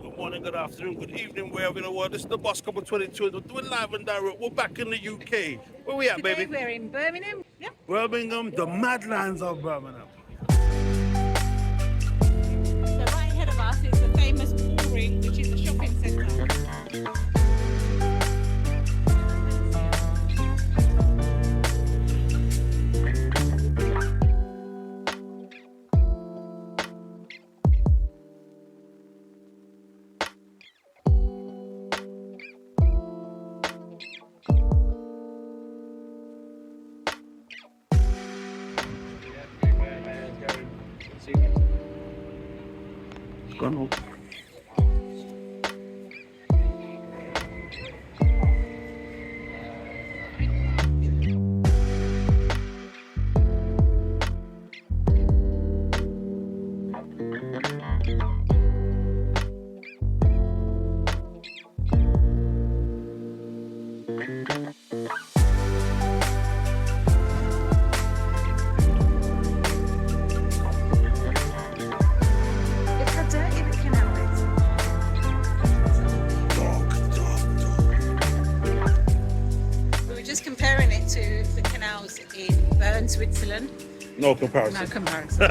Good morning, good afternoon, good evening, wherever in the world. This is the Boss Couple 22. We're doing live and direct. We're back in the UK. Where we at, Today baby? we're in Birmingham. Yeah. Birmingham, the Madlands of Birmingham. So right ahead of us is the famous Bullring, which is a shopping centre. Gone home. Look how dirty the canal is. We were just comparing it to the canals in Bern, Switzerland. No comparison. No comparison.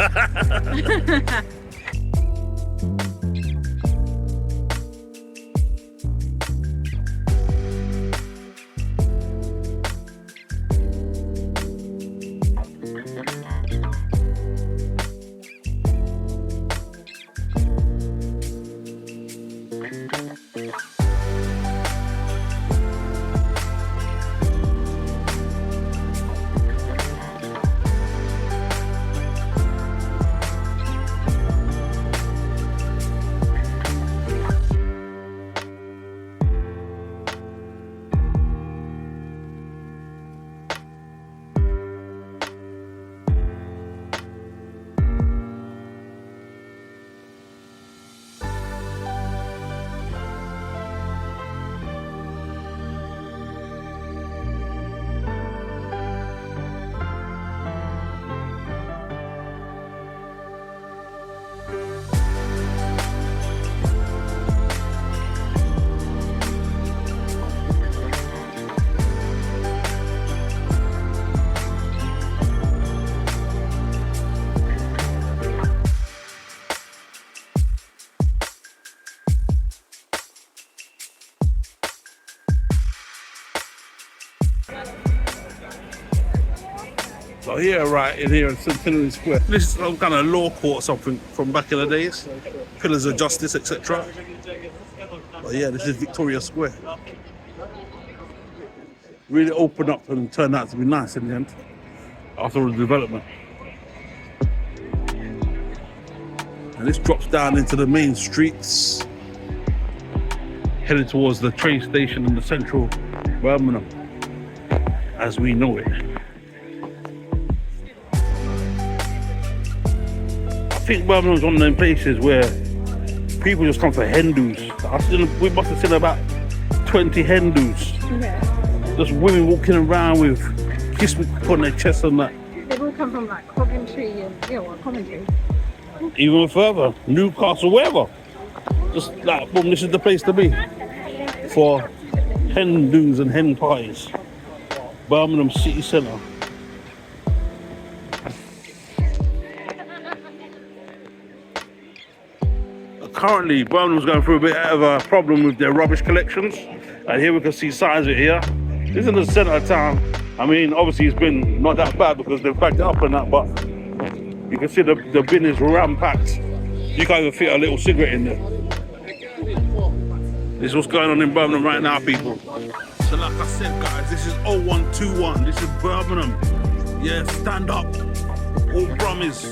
So here, right in here in Centenary Square. This is some kind of law court or something from back in the days. Pillars of Justice, etc. But yeah, this is Victoria Square. Really opened up and turned out to be nice in the end. After all the development. And this drops down into the main streets. Headed towards the train station in the central Birmingham. As we know it. I think Birmingham's one of them places where people just come for hen do's. We must have seen about 20 hen do's. Yeah. Just women walking around with kiss on their chest and that. They all come from like Coventry and Coventry. Even further, Newcastle, wherever. Just like, boom, this is the place to be for hen do's and hen pies. Birmingham City Centre. Currently, Birmingham's going through a bit of a problem with their rubbish collections. And here we can see signs of it here. This is in the centre of town. I mean, obviously it's been not that bad because they've backed it up and that, but you can see the bin is ram-packed. You can't even fit a little cigarette in there. This is what's going on in Birmingham right now, people. So like I said, guys, this is 0121. This is Birmingham. Yeah, stand up. All Brummies.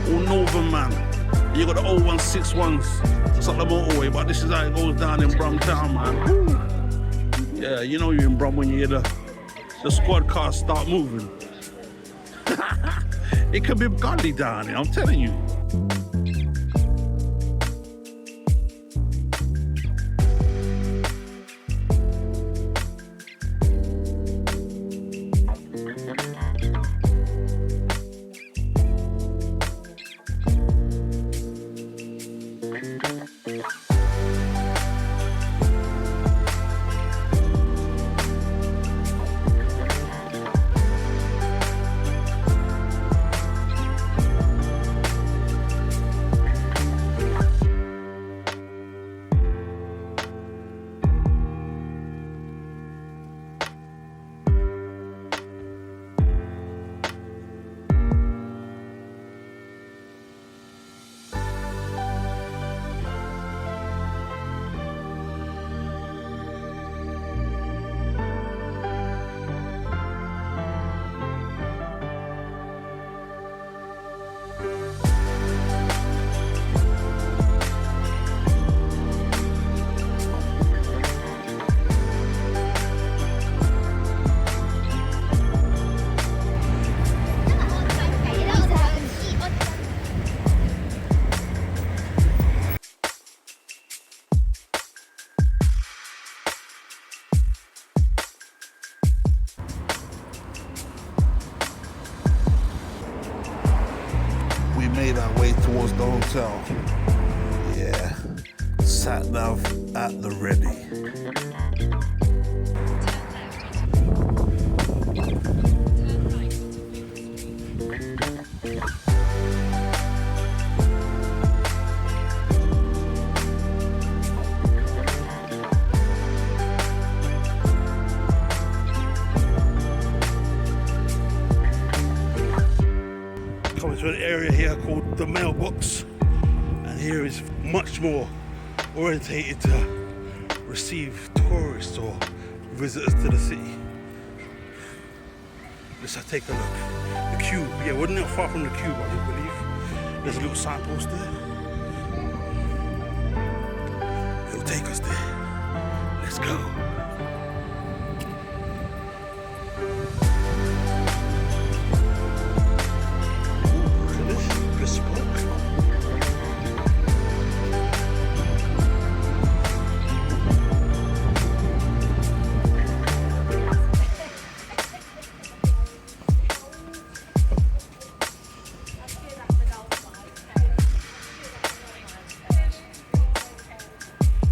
All Northern, man. You got the 0161s, it's like the motorway, but this is how it goes down in Brum town, man. Woo. Yeah, you know you're in Brum when you hear the squad cars start moving. It can be godly down here, I'm telling you. making our way towards the hotel. Yeah, sat nav at the ready. Coming to an area here called the Mailbox, and here is much more orientated to receive tourists or visitors to the city. Let's take a look. The Cube, yeah, we're not far from the Cube, I do believe. There's a little signpost there. It'll take us there. Let's go.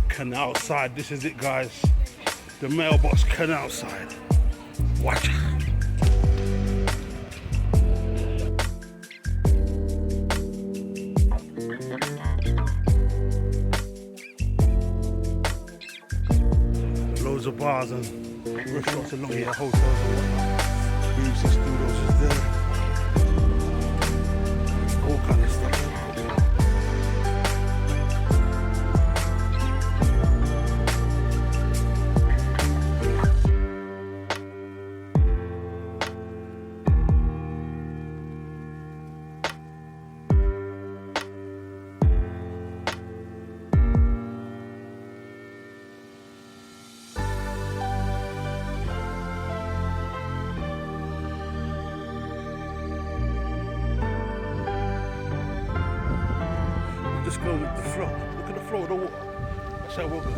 Canalside, this is it, guys. The Mailbox canalside. Watch. Loads of bars and restaurants along here, hotels and whatnot. BBC Studios is there. All kind of stuff. Just go with the flow. Look at the flow of the water. That's how we'll go.